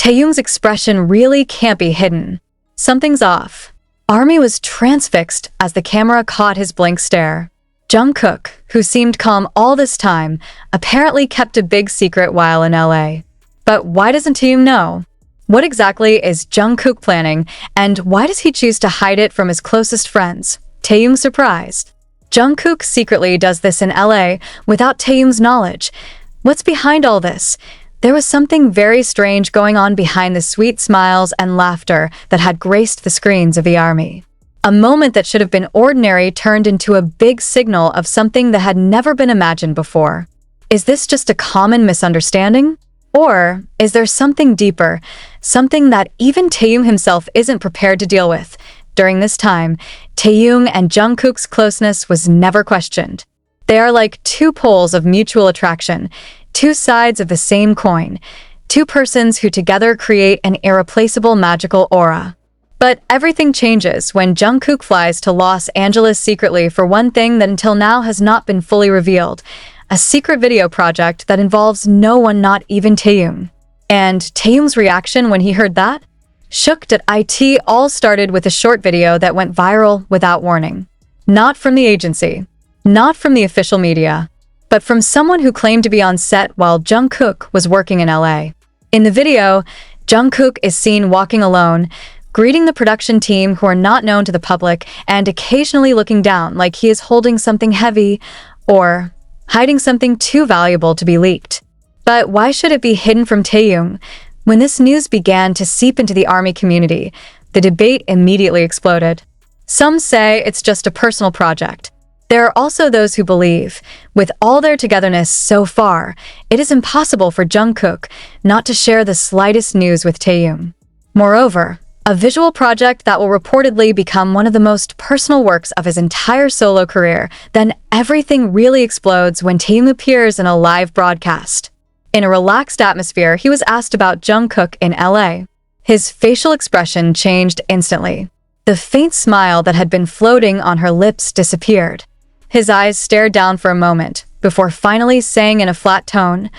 Taehyung's expression really can't be hidden. Something's off. Army was transfixed as the camera caught his blank stare. Jungkook, who seemed calm all this time, apparently kept a big secret while in LA. But why doesn't Taehyung know? What exactly is Jungkook planning, and why does he choose to hide it from his closest friends? Taehyung surprised. Jungkook secretly does this in LA without Taehyung's knowledge. What's behind all this? There was something very strange going on behind the sweet smiles and laughter that had graced the screens of the army. A moment that should have been ordinary turned into a big signal of something that had never been imagined before. Is this just a common misunderstanding? Or is there something deeper, something that even Taehyung himself isn't prepared to deal with? During this time, Taehyung and Jungkook's closeness was never questioned. They are like two poles of mutual attraction, two sides of the same coin, two persons who together create an irreplaceable magical aura. But everything changes when Jungkook flies to Los Angeles secretly for one thing that until now has not been fully revealed, a secret video project that involves no one, not even Taehyung. And Taehyung's reaction when he heard that? Shocked at it all started with a short video that went viral without warning. Not from the agency, not from the official media, but from someone who claimed to be on set while Jungkook was working in LA. In the video, Jungkook is seen walking alone, greeting the production team who are not known to the public and occasionally looking down like he is holding something heavy or hiding something too valuable to be leaked. But why should it be hidden from Taehyung? When this news began to seep into the army community, the debate immediately exploded. Some say it's just a personal project. There are also those who believe, with all their togetherness so far, it is impossible for Jungkook not to share the slightest news with Taehyung. Moreover, a visual project that will reportedly become one of the most personal works of his entire solo career, then everything really explodes when Taehyung appears in a live broadcast. In a relaxed atmosphere, he was asked about Jungkook in LA. His facial expression changed instantly. The faint smile that had been floating on her lips disappeared. His eyes stared down for a moment, before finally saying in a flat tone,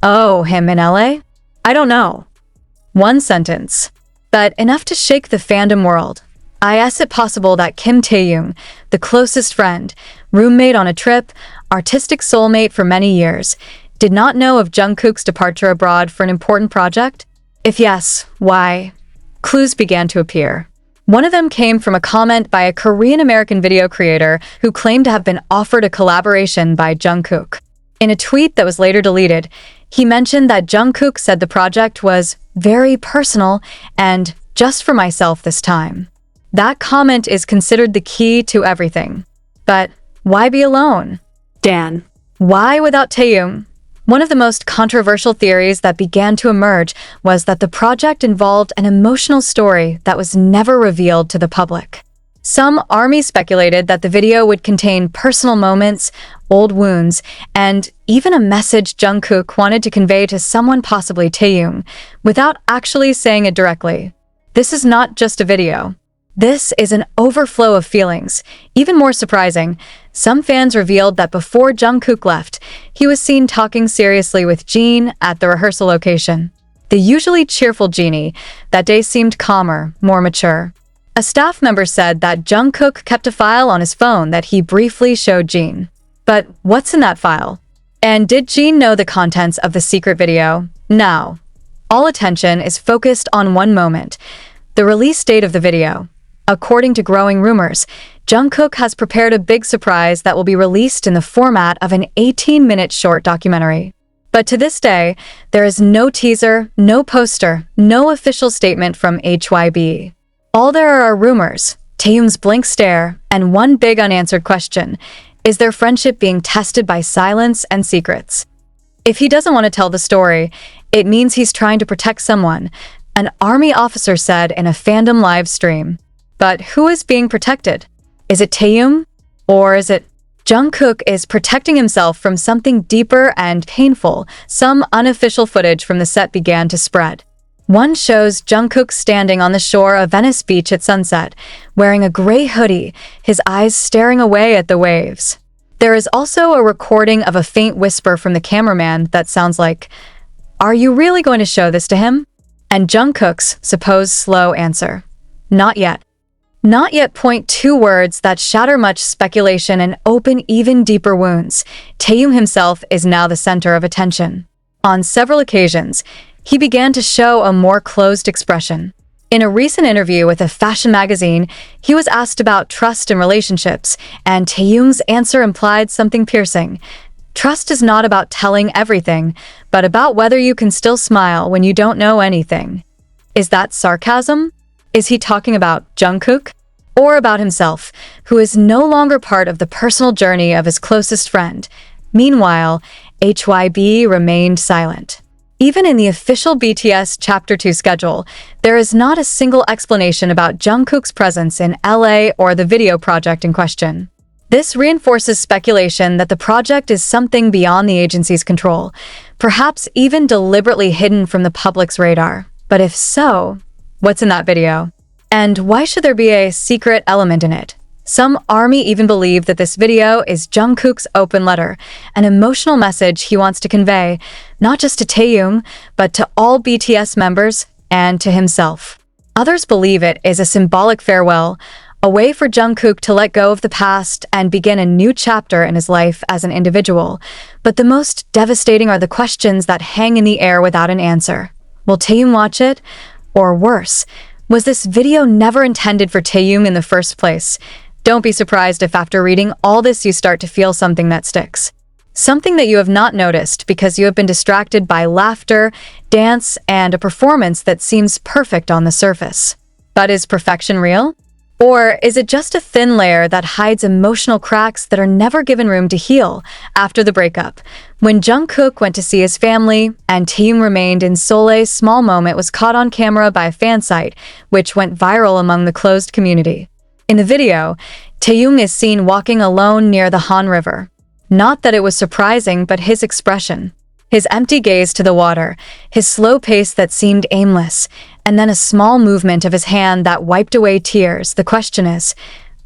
"Oh, him in LA? I don't know." One sentence, but enough to shake the fandom world. Is it possible that Kim Taehyung, the closest friend, roommate on a trip, artistic soulmate for many years, did not know of Jungkook's departure abroad for an important project? If yes, why? Clues began to appear. One of them came from a comment by a Korean-American video creator who claimed to have been offered a collaboration by Jungkook. In a tweet that was later deleted, he mentioned that Jungkook said the project was very personal and just for myself this time. That comment is considered the key to everything. But why be alone? Dan. Why without Taehyung? One of the most controversial theories that began to emerge was that the project involved an emotional story that was never revealed to the public. Some army speculated that the video would contain personal moments, old wounds, and even a message Jungkook wanted to convey to someone, possibly Taehyung, without actually saying it directly. This is not just a video. This is an overflow of feelings. Even more surprising, some fans revealed that before Jungkook left, he was seen talking seriously with Jin at the rehearsal location. The usually cheerful Jeannie that day seemed calmer, more mature. A staff member said that Jungkook kept a file on his phone that he briefly showed Jin. But what's in that file? And did Jin know the contents of the secret video? Now, all attention is focused on one moment, the release date of the video. According to growing rumors, Jungkook has prepared a big surprise that will be released in the format of an 18-minute short documentary. But to this day, there is no teaser, no poster, no official statement from HYB. All there are rumors, Taehyung's blank stare, and one big unanswered question: is their friendship being tested by silence and secrets? If he doesn't want to tell the story, it means he's trying to protect someone, an army officer said in a fandom live stream. But who is being protected? Is it Taehyung? Or is it Jungkook is protecting himself from something deeper and painful? Some unofficial footage from the set began to spread. One shows Jungkook standing on the shore of Venice Beach at sunset, wearing a gray hoodie, his eyes staring away at the waves. There is also a recording of a faint whisper from the cameraman that sounds like, "Are you really going to show this to him?" And Jungkook's supposed slow answer. Not yet. Not yet point two words that shatter much speculation and open even deeper wounds. Taehyung himself is now the center of attention. On several occasions, he began to show a more closed expression. In a recent interview with a fashion magazine, he was asked about trust in relationships, and Taehyung's answer implied something piercing. Trust is not about telling everything, but about whether you can still smile when you don't know anything. Is that sarcasm? Is he talking about Jungkook? Or about himself, who is no longer part of the personal journey of his closest friend? Meanwhile, HYB remained silent. Even in the official BTS Chapter 2 schedule, there is not a single explanation about Jungkook's presence in LA or the video project in question. This reinforces speculation that the project is something beyond the agency's control, perhaps even deliberately hidden from the public's radar. But if so, what's in that video? And why should there be a secret element in it? Some ARMY even believe that this video is Jungkook's open letter, an emotional message he wants to convey, not just to Taehyung, but to all BTS members and to himself. Others believe it is a symbolic farewell, a way for Jungkook to let go of the past and begin a new chapter in his life as an individual. But the most devastating are the questions that hang in the air without an answer. Will Taehyung watch it? Or worse, was this video never intended for Taehyung in the first place? Don't be surprised if after reading all this you start to feel something that sticks. Something that you have not noticed because you have been distracted by laughter, dance, and a performance that seems perfect on the surface. But is perfection real? Or is it just a thin layer that hides emotional cracks that are never given room to heal? After the breakup, when Jungkook went to see his family and Taehyung remained in Seoul, a small moment was caught on camera by a fan site, which went viral among the closed community. In the video, Taehyung is seen walking alone near the Han River. Not that it was surprising, but his expression. His empty gaze to the water, his slow pace that seemed aimless, and then a small movement of his hand that wiped away tears. The question is,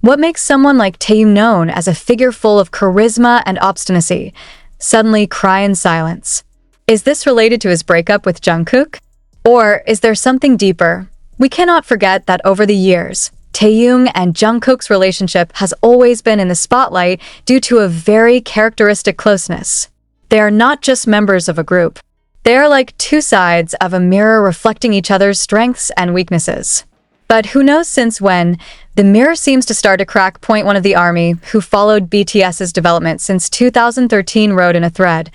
what makes someone like Taehyung known as a figure full of charisma and obstinacy suddenly cry in silence? Is this related to his breakup with Jungkook? Or is there something deeper? We cannot forget that over the years, Taehyung and Jungkook's relationship has always been in the spotlight due to a very characteristic closeness. They are not just members of a group. They are like two sides of a mirror reflecting each other's strengths and weaknesses. But who knows since when, the mirror seems to start to crack. One of the ARMY, who followed BTS's development since 2013, wrote in a thread,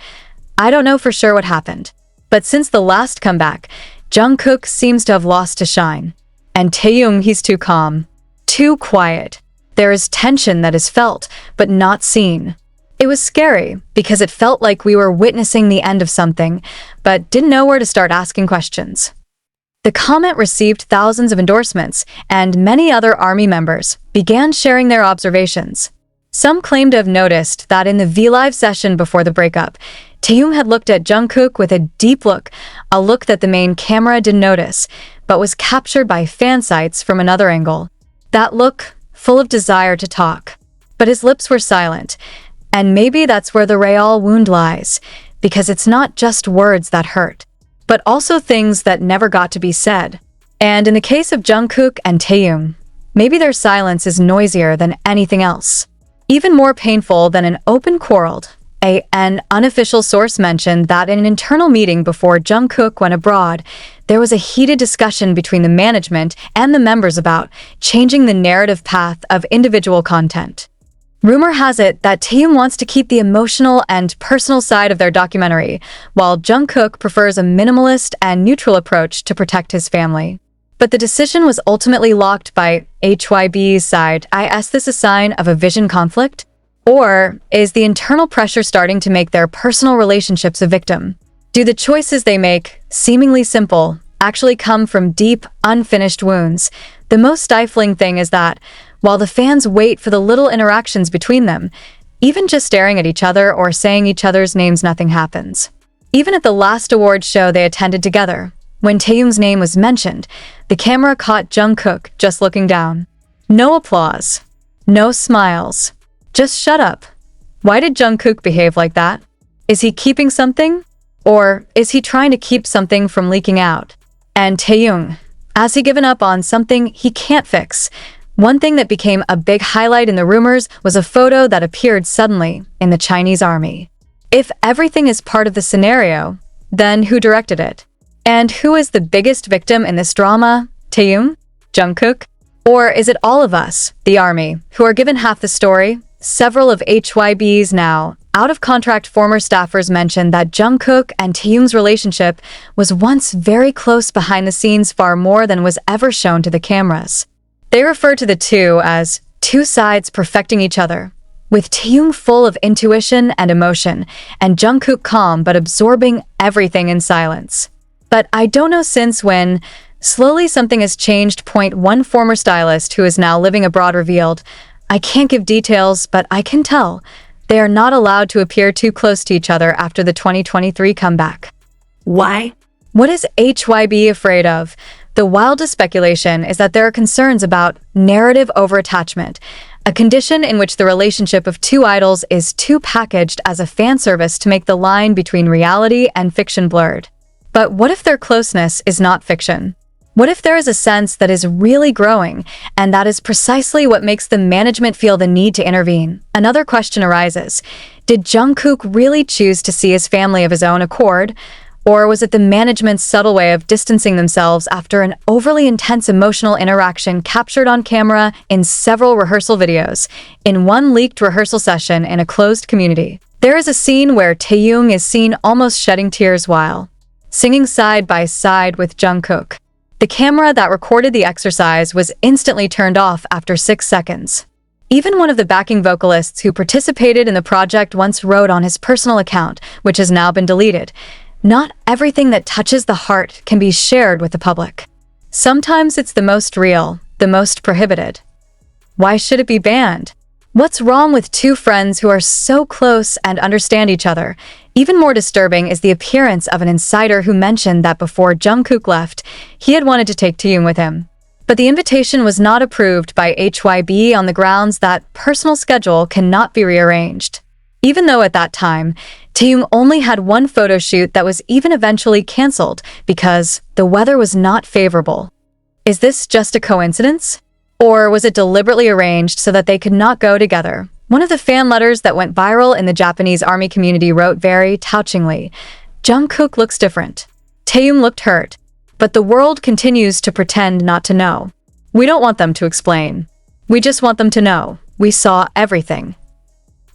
"I don't know for sure what happened, but since the last comeback, Jungkook seems to have lost his shine. And Taehyung, he's too calm. Too quiet. There is tension that is felt, but not seen." It was scary because it felt like we were witnessing the end of something, but didn't know where to start asking questions. The comment received thousands of endorsements, and many other ARMY members began sharing their observations. Some claimed to have noticed that in the V-Live session before the breakup, Taehyung had looked at Jungkook with a deep look, a look that the main camera didn't notice, but was captured by fan sites from another angle. That look, full of desire to talk. But his lips were silent, and maybe that's where the real wound lies, because it's not just words that hurt, but also things that never got to be said. And in the case of Jungkook and Taehyung, maybe their silence is noisier than anything else. Even more painful than an open quarrel. An unofficial source mentioned that in an internal meeting before Jungkook went abroad, there was a heated discussion between the management and the members about changing the narrative path of individual content. Rumor has it that Taehyung wants to keep the emotional and personal side of their documentary, while Jungkook prefers a minimalist and neutral approach to protect his family. But the decision was ultimately locked by HYB's side. Is this a sign of a vision conflict? Or is the internal pressure starting to make their personal relationships a victim? Do the choices they make, seemingly simple, actually come from deep, unfinished wounds? The most stifling thing is that, while the fans wait for the little interactions between them, even just staring at each other or saying each other's names, nothing happens. Even at the last awards show they attended together, when Taehyung's name was mentioned, the camera caught Jungkook just looking down. No applause. No smiles. Just shut up. Why did Jungkook behave like that? Is he keeping something? Or is he trying to keep something from leaking out? And Taehyung, has he given up on something he can't fix? One thing that became a big highlight in the rumors was a photo that appeared suddenly in the Chinese army. If everything is part of the scenario, then who directed it? And who is the biggest victim in this drama? Taehyung? Jungkook? Or is it all of us, the army, who are given half the story? Several of HYB's now out-of-contract former staffers mentioned that Jungkook and Taehyung's relationship was once very close behind the scenes, far more than was ever shown to the cameras. They refer to the two as two sides perfecting each other, with Taehyung full of intuition and emotion, and Jungkook calm but absorbing everything in silence. But I don't know since when. Slowly something has changed. One former stylist who is now living abroad revealed, I can't give details, but I can tell. They are not allowed to appear too close to each other after the 2023 comeback. Why? What is HYB afraid of? The wildest speculation is that there are concerns about narrative over-attachment, a condition in which the relationship of two idols is too packaged as a fan service to make the line between reality and fiction blurred. But what if their closeness is not fiction? What if there is a sense that is really growing, and that is precisely what makes the management feel the need to intervene? Another question arises. Did Jungkook really choose to see his family of his own accord? Or was it the management's subtle way of distancing themselves after an overly intense emotional interaction captured on camera in several rehearsal videos? In one leaked rehearsal session in a closed community, there is a scene where Taehyung is seen almost shedding tears while singing side by side with Jungkook. The camera that recorded the exercise was instantly turned off after 6 seconds. Even one of the backing vocalists who participated in the project once wrote on his personal account, which has now been deleted, not everything that touches the heart can be shared with the public. Sometimes it's the most real, the most prohibited. Why should it be banned? What's wrong with two friends who are so close and understand each other? Even more disturbing is the appearance of an insider who mentioned that before Jungkook left, he had wanted to take Taehyung with him. But the invitation was not approved by HYB on the grounds that personal schedule cannot be rearranged. Even though at that time, Taehyung only had one photo shoot that was even eventually cancelled because the weather was not favorable. Is this just a coincidence? Or was it deliberately arranged so that they could not go together? One of the fan letters that went viral in the Japanese army community wrote very touchingly, Jungkook looks different. Taehyung looked hurt. But the world continues to pretend not to know. We don't want them to explain. We just want them to know. We saw everything.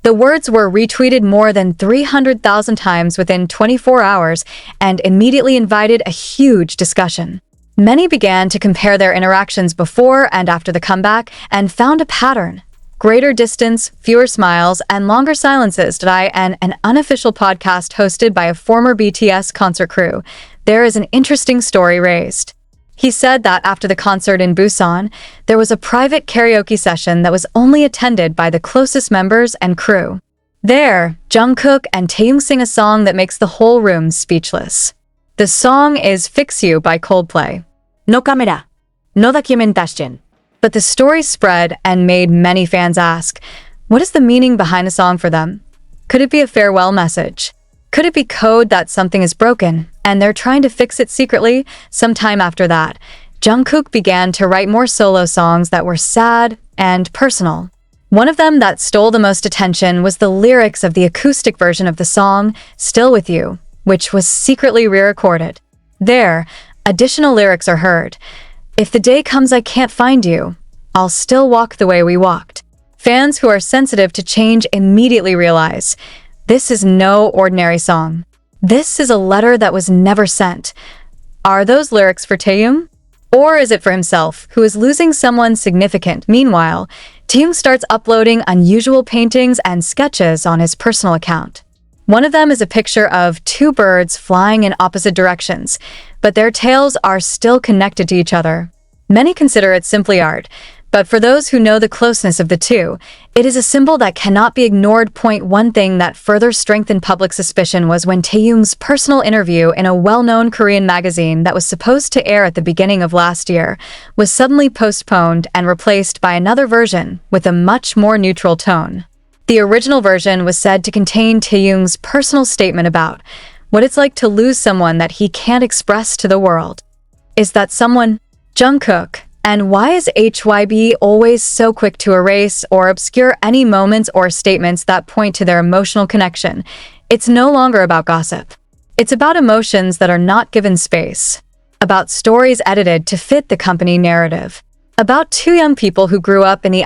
The words were retweeted more than 300,000 times within 24 hours and immediately invited a huge discussion. Many began to compare their interactions before and after the comeback and found a pattern. Greater distance, fewer smiles, and longer silences. An unofficial podcast hosted by a former BTS concert crew. There is an interesting story raised. He said that after the concert in Busan, there was a private karaoke session that was only attended by the closest members and crew. There, Jungkook and Taehyung sing a song that makes the whole room speechless. The song is Fix You by Coldplay. No camera. No documentación. But the story spread and made many fans ask, what is the meaning behind the song for them? Could it be a farewell message? Could it be code that something is broken, and they're trying to fix it secretly? Sometime after that, Jungkook began to write more solo songs that were sad and personal. One of them that stole the most attention was the lyrics of the acoustic version of the song, Still With You, which was secretly re-recorded. There, additional lyrics are heard. If the day comes I can't find you, I'll still walk the way we walked. Fans who are sensitive to change immediately realize, this is no ordinary song. This is a letter that was never sent. Are those lyrics for Taehyung? Or is it for himself, who is losing someone significant? Meanwhile, Taehyung starts uploading unusual paintings and sketches on his personal account. One of them is a picture of two birds flying in opposite directions, but their tails are still connected to each other. Many consider it simply art, but for those who know the closeness of the two, it is a symbol that cannot be ignored. One thing that further strengthened public suspicion was when Taehyung's personal interview in a well-known Korean magazine that was supposed to air at the beginning of last year was suddenly postponed and replaced by another version with a much more neutral tone. The original version was said to contain Taehyung's personal statement about what it's like to lose someone that he can't express to the world. Is that someone? Jungkook. And why is HYB always so quick to erase or obscure any moments or statements that point to their emotional connection? It's no longer about gossip. It's about emotions that are not given space. About stories edited to fit the company narrative. About two young people who grew up in the